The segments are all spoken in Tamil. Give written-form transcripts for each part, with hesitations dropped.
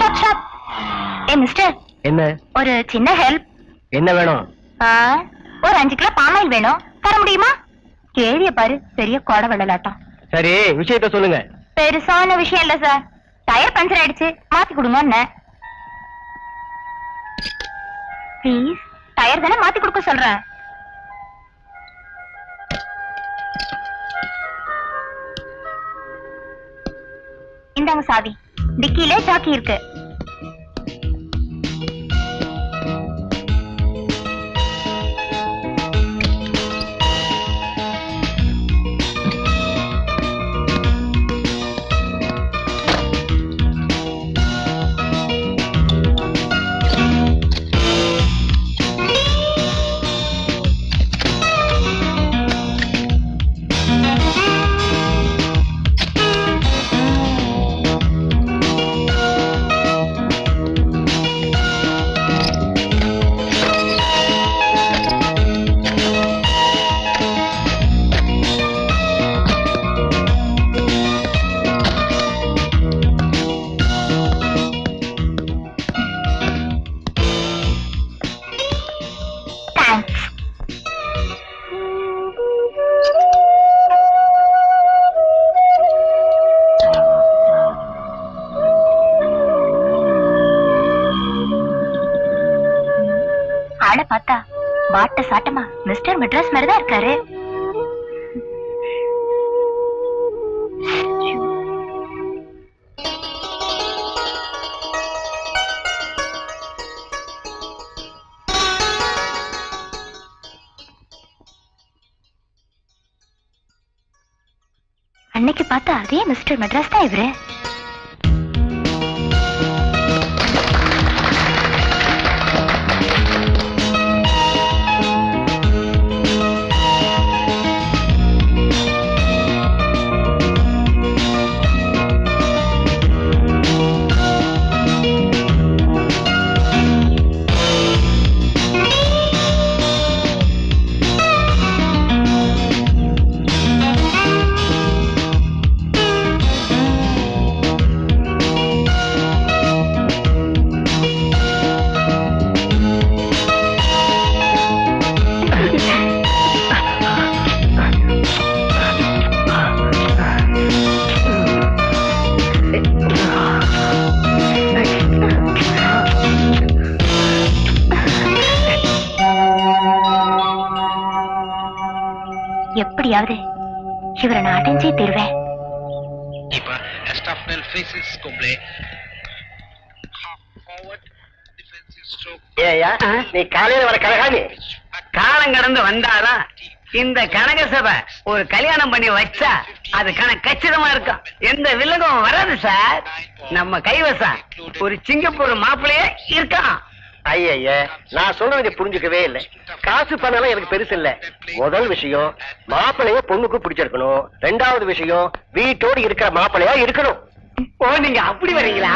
ஏ மிஸ்டர், என்ன ஒரு சின்ன ஹெல்ப். என்ன வேணும்? ஒரு 5 கிலோ பாமாயில் வேணும், தர முடியுமா? கேள்விய பாரு, பெரிய கொடை வெள்ளலாட்டம். சரி, விஷயத்த சொல்லுங்க. பெருசான விஷயம் இல்ல சார், டயர் பஞ்சர் ஆயிடுச்சு, மாத்தி கொடுங்க. ப்ளீஸ், டயர் தானே மாத்தி கொடுக்க சொல்றேன். இந்தாங்க சாவி, டிக்கில சாக்கி இருக்கு. ஆளை பார்த்தா பாட்ட சாட்டமா மிஸ்டர் மெட்ராஸ் மாதிரிதான் இருக்காரு. அன்னைக்கு பார்த்தா அதே மிஸ்டர் மெட்ராஸ் தான் இவரு. எப்படியாவது இவரை நான் அடைஞ்சே தருவேன். நீ காலையில வர கழகாமி காலம் கடந்து வந்தாதான் இந்த கனக சபை ஒரு கல்யாணம் பண்ணி வச்சா அது கச்சிதமா இருக்கும், எந்த வில்லகம் வராது சார். நம்ம கைவசம் ஒரு சிங்கப்பூர் மாப்பிள்ளையே இருக்கான். ஐய, நான் சொல்றது புரிஞ்சுக்கவே இல்லை. காசு பண்ணலாம் எனக்கு பெருசு இல்ல. முதல் விஷயம் மாப்பிள்ளைய பொண்ணுக்கு பிடிச்சிருக்கணும். 2வது விஷயம் வீட்டோடு இருக்கிற மாப்பிள்ளையா இருக்கணும். ஓ, நீங்க அப்படி வரீங்களா?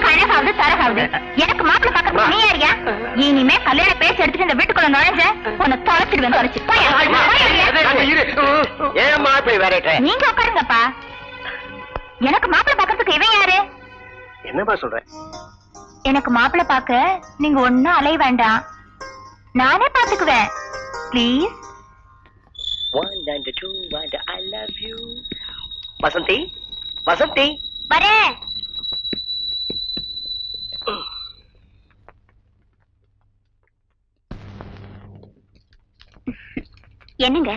கனகாவது தரகாவது எனக்கு மாப்பிள்ளை பாக்க நீ யாரியா? இனிமே கல்யாண பேச்சு எடுத்துட்டு இந்த வீட்டுக்குள்ள நுழைஞ்ச உன்னை தொலைச்சிடுவேன். தொலைச்சு ஏன் மாப்பிள்ளை வேற? நீங்க உட்காருங்கப்பா. எனக்கு மாப்பிள்ளை பாக்கிறதுக்கு இவன் யாரு? என்னப்பா சொல்ற? எனக்கு மாப்பிள்ளை பாக்க நீங்க ஒன்னும் அலைய வேண்டாம், நானே பாத்துக்குவேன். Please. 1 and 2 and I love you. Vasanthi, Vasanthi வரேன். என்னங்க,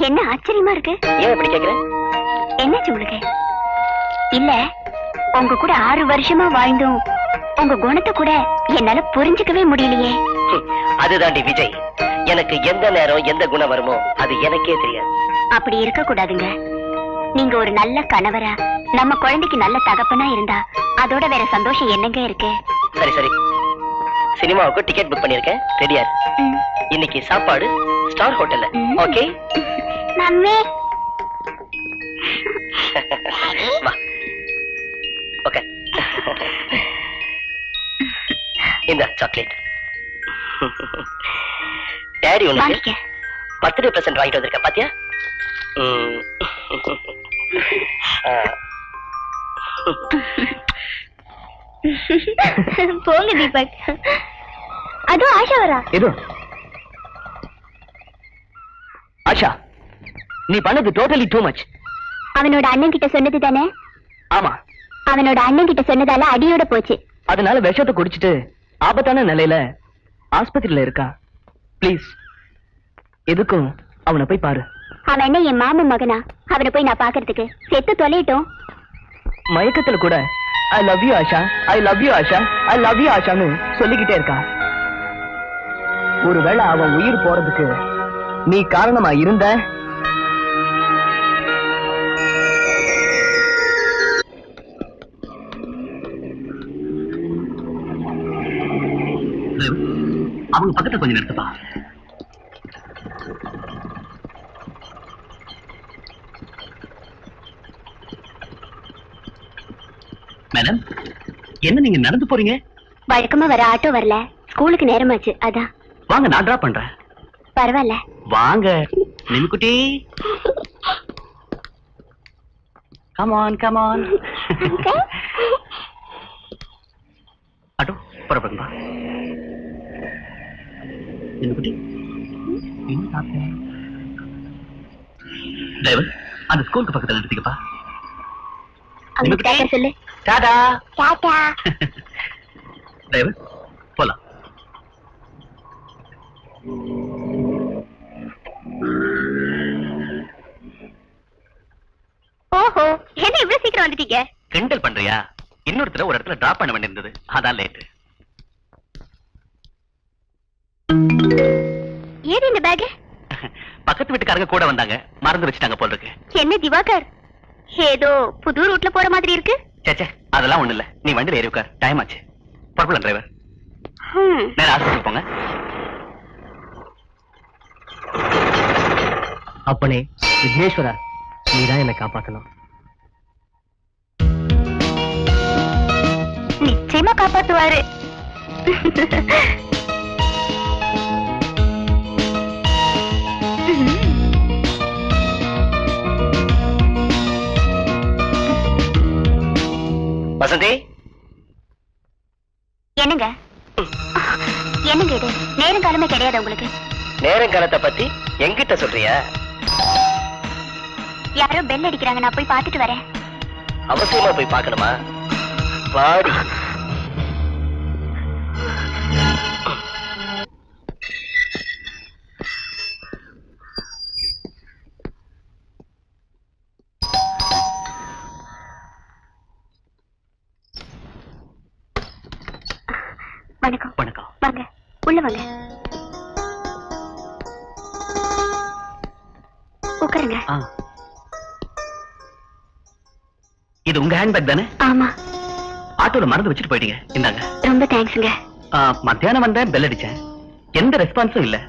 என்ன ஆச்சரியமா இருக்கு? ஏன் இப்படி கேக்குற? என்னாச்சு உங்களுக்கு? இல்ல, உங்க கூட 6 வருஷமா வாழ்ந்தும் உங்க குணத்தை கூட என்னால புரிஞ்சுக்கவே முடியலையே. அதுதாண்டி விஜய், எனக்கு எந்த நேரம் எந்த குணம் வருமோ அது எனக்கே தெரியாது. அப்படி இருக்க கூடாதுங்க. நீங்க ஒரு நல்ல கணவரா, நம்ம குழந்தைக்கு நல்ல தகப்பனா இருந்தா அதோட வேற சந்தோஷம் என்னங்க இருக்கு? சரி சரி, சினிமாவுக்கு டிக்கெட் புக் பண்ணிருக்கேன், ரெடியா? இன்னைக்கு சாப்பாடு ஸ்டார் ஹோட்டல்ல. Okay mummy. வா. ஓகே, இந்த சாக்லேட் டாடி உனக்கு பர்த்டே பிரசன்ட் வாங்கிட்டு வந்திருக்கேன், பாத்தியா? போங்க தீபக். அதுவும் ஆஷா வரா. எது ஆஷா, நீ பண்ணது டோட்டலி டூ மச். அவனோட அண்ணன் கிட்ட சொன்னது தானே? ஆமா, அவனோட அண்ணன் கிட்ட சொன்னதால அடியோட போச்சு. அதனால விஷத்தை குடிச்சிட்டு ஆபத்தான நிலையில ஆஸ்பத்திரியில இருக்கா. ப்ளீஸ், எதுக்கும் அவனை போய் பாரு. அவன் என்ன என் மாமன் மகனா? அவனை போய் நான் பாக்குறதுக்கு? செத்து தொலையிட்டோம். மயக்கத்துல கூட I love you Asha, I love you Asha, I love you ஆஷான்னு சொல்லிக்கிட்டே இருக்கா. ஒருவேளை அவன் உயிர் போறதுக்கு நீ காரணமா இருந்த, அவங்க பக்கத்துல கொஞ்சம் நிறுத்தப்பா. மேடம், என்ன நீங்க நடந்து போறீங்க? வழக்கமா வர ஆட்டோ வரல, ஸ்கூலுக்கு நேரமாச்சு அதான். வாங்க, நான் டிராப் பண்றேன். பரவாயில்ல வாங்க நிமிக்குட்டி. Come on come on. Auto புறப்படுங்க. நிமிக்குட்டி, என்ன சாப்பிட்ட? டிரைவர், அந்த ஸ்கூலுக்கு பக்கத்துல நிறுத்திக்கப்பா. அவனுக்கு டாடா சொல்லு. டாடா. டாடா. டிரைவர், போலாம். ஓஹோ, என்ன இவ்வளவு சீக்கிரம் வந்துட்டீங்க? கிண்டல் பண்றியா? இன்னொருத்தர ஒரு இடத்துல டிராப் பண்ண வேண்டியிருந்தது, அதான் லேட். ஏது இந்த பேக்? பக்கத்து வீட்டுக்காரங்க கூட வந்தாங்க, மறந்து வச்சுட்டாங்க போல இருக்கு. என்ன திவாகர், ஏதோ புது ரூட்ல போற மாதிரி இருக்கு. சேச்சே, அதெல்லாம் ஒண்ணு இல்ல. நீ வண்டியில ஏறி உட்கார், டைம் ஆச்சு. புறப்படலாம் டிரைவர். நேரா ஆஸ்பத்திரி போங்க. அப்பனே விக்னேஸ்வரா, நீதான் என்னை காப்பாத்தணும். நிச்சயமா காப்பாத்துவாரு. வசந்தி, என்னங்க என்னங்க இது? நேரம் காலமே கிடையாது உங்களுக்கு? நேரம் காலத்தை பத்தி என்கிட்ட சொல்றியா? யாரோ பெல் அடிக்கிறாங்க, நான் போய் பார்த்துட்டு வரேன். அவசியமா போய் பார்க்கணுமா? வாடி. வணக்கம். வணக்கம். வாங்க, உள்ள வாங்க, உட்காருங்க. இது உங்க ஹேண்ட்பேக் தானே? ஆமா. ஆட்டோல மறந்து வச்சுட்டு போயிட்டீங்க, இந்தாங்க. ரொம்ப தேங்க்ஸ்ங்க. மத்தியானம் வந்தேன், பெல் அடிச்சேன், எந்த ரெஸ்பான்ஸும் இல்ல.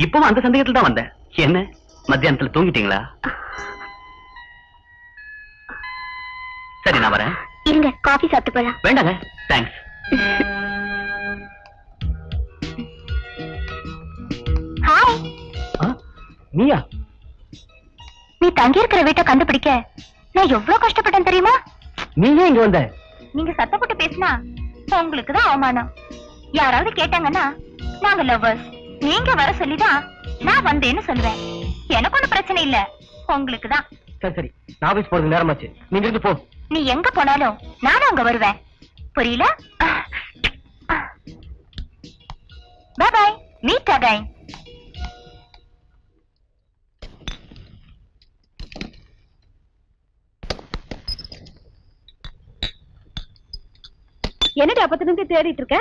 இப்பவும் அந்த சந்தேகத்துல தான் வந்தேன். என்ன மத்தியானத்துல தூங்கிட்டீங்களா? சரி, நான் வரேன். இருங்க, காஃபி சாப்பிட்டு போலாம். வேண்டாங்க, தேங்க்ஸ். ஹாய். நீயா? நீ தங்கி இருக்கிற வீட்டை கண்டுபிடிக்க நான் எவ்வளவு கஷ்டப்பட்டேன் தெரியுமா? நீங்க இங்க வந்த? நீங்க சத்தப்பட்டு பேசினா உங்களுக்கு தான் அவமானம். யாராவது கேட்டாங்கன்னா நாங்க லவ்வர்ஸ், நீங்க வர சொல்லிதான் நான் வந்தேன்னு சொல்லுவேன். எனக்கு ஒண்ணும் பிரச்சனை இல்ல, உங்களுக்கு தான். சரி சரி, நான் ஆபீஸ் போறது நேரமாச்சு, நீங்க இருந்து போ. நீ எங்க போனாலும் நானும் அங்க வருவேன், புரியல? Bye bye, meet again. என்னடி அப்பத்துல இருந்து தேடிட்டு இருக்க?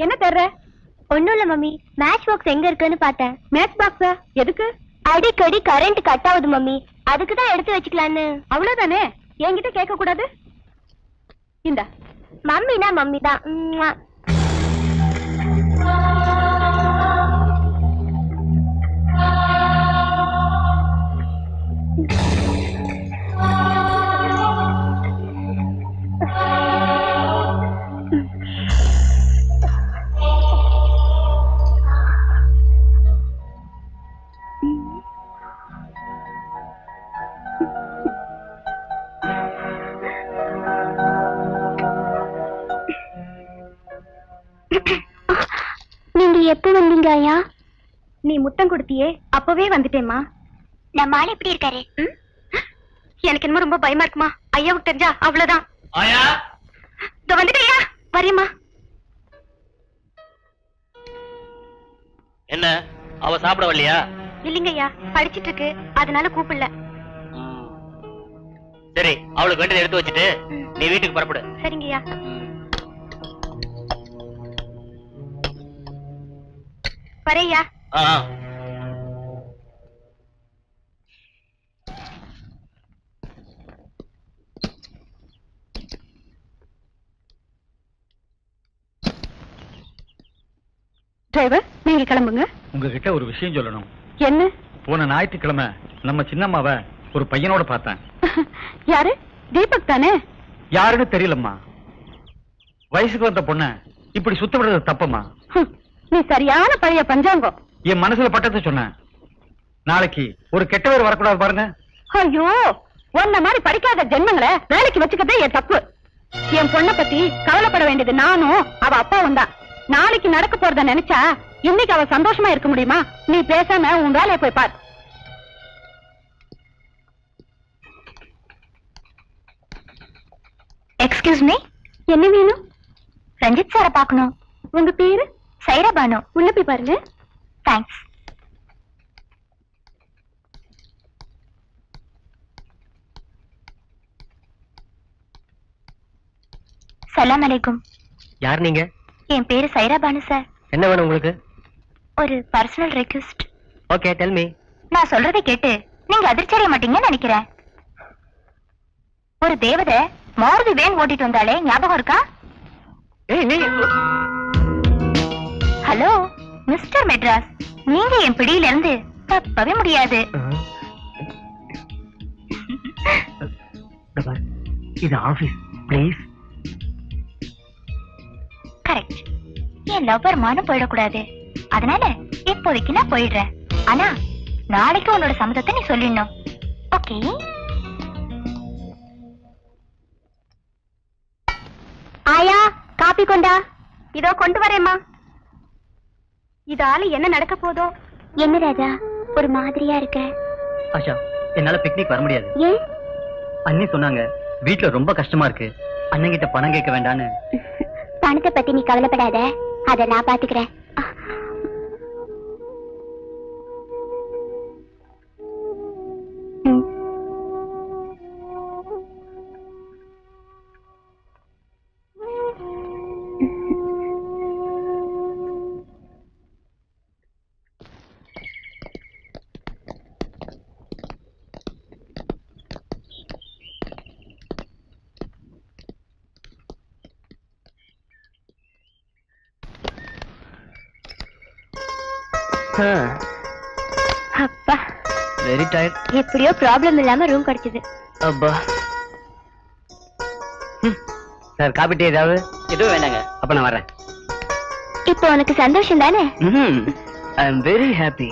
என்ன தேடுற? ஒண்ணும் இல்ல மம்மி, மேட்ச் பாக்ஸ் எங்க இருக்குன்னு பார்த்தேன். மேட்ச் பாக்ஸா? எதுக்கு? அடிக்கடி கரண்ட் கட் ஆகுது மம்மி, அதுக்கு தான் எடுத்து வச்சுக்கலான்னு. அவ்வளவுதானே, என்கிட்ட கேட்க கூடாது. இந்த மம்மினா மம்மி தான். எப்ப வந்தீங்க ஐயா? நீ முத்தம் கொடுத்தியே அப்பவே வந்துட்டேம்மா. நம்ம ஆள் எப்படி இருக்காரு? எனக்கு என்னமோ ரொம்ப பயமா இருக்குமா. ஐயாவுக்கு தெரிஞ்சா அவ்வளவுதான். ஆயா இதோ வந்துட்டேயா. வரேம்மா. என்ன அவ சாப்பிட வரலையா? இல்லைங்க ஐயா, படிச்சிட்டு இருக்கு, அதனால கூப்பிடல. சரி, அவளுக்கு வேண்டியதை எடுத்து வச்சுட்டு நீ வீட்டுக்கு புறப்படு. சரிங்க ஐயா. வரேயா. ஆ. டிரைவர், நீங்க கிளம்புங்க. உங்ககிட்ட ஒரு விஷயம் சொல்லணும். என்ன? போன ஞாயிற்றுக்கிழமை நம்ம சின்னம்மாவை ஒரு பையனோட பார்த்தேன். யாரு? தீபக் தானே? யாருன்னு தெரியலம்மா. வயசுக்கு வந்த பொண்ண இப்படி சுத்த விடுறது தப்பம்மா. நீ சரியான பழைய பஞ்சாங்கம். என் மனசுல பட்டதை சொன்னேன். நாளைக்கு ஒரு கெட்ட பேர் வரக்கூடாது பாருங்க. ஐயோ, உன்ன மாதிரி படிக்காத ஜென்மங்களை வேலைக்கு வச்சுக்கதே என் தப்பு. என் பொண்ணை பத்தி கவலைப்பட வேண்டியது நானும் அவ அப்பாவும் தான். நாளைக்கு நடக்க போறத நினைச்சா இன்னைக்கு அவ சந்தோஷமா இருக்க முடியுமா? நீ பேசாம உன் வேலையை போய் பார். Excuse me. என்ன வேணும்? ரஞ்சித் சாரை பார்க்கணும். உங்க பேரு? சைரா பானு. உள்ள போய் பாருங்க. தேங்க்ஸ். சலாம் அலைக்கும். யார் நீங்க? என் பேரு சைரா பானு சார். என்ன வேணும் உங்களுக்கு? ஒரு personal request. Okay, tell me. நான் சொல்றதை கேட்டு நீங்க அதிர்ச்சி அடைய மாட்டீங்கன்னு நினைக்கிறேன். ஒரு தேவதை மாருதி வேன் ஓட்டிட்டு வந்தாலே ஞாபகம் இருக்கா? ஏய் நீ. ஹலோ மிஸ்டர் மெட்ராஸ், நீங்க என் பிடியில இருந்து தப்பவே முடியாது. இது office, please. Correct. N lover மானம் போயிடக்கூடாது. அதனால இப்போதைக்கு நான் போயிடுறேன். ஆனா நாளைக்கு உன்னோட சம்மதத்தை நீ சொல்லிடணும். ஓகே? ஆயா, காப்பி கொண்டா. இதோ கொண்டு வரேம்மா. இதால என்ன நடக்க போதோ? என்ன ராஜா ஒரு மாதிரியா இருக்க? ஆஷா, என்னால பிக்னிக் வர முடியாது. ஏன்? அண்ணி சொன்னாங்க வீட்ல ரொம்ப கஷ்டமா இருக்கு, அண்ணங்கிட்ட பணம் கேட்க வேண்டான்னு. பணத்தை பத்தி நீ கவலைப்படாத, அத நான் பாத்துக்கிறேன். அப்பா, வெரி டயர்ட். எப்படியோ ப்ராப்ளம் இல்லாம ரூம் கிடைச்சது. அப்பா. சார், காபி டீ ஏதாவது? எதுவும் வேண்டாங்க. அப்ப நான் வரேன். இப்போ உனக்கு சந்தோஷம் தானே? ஐ அம் வெரி ஹாப்பி.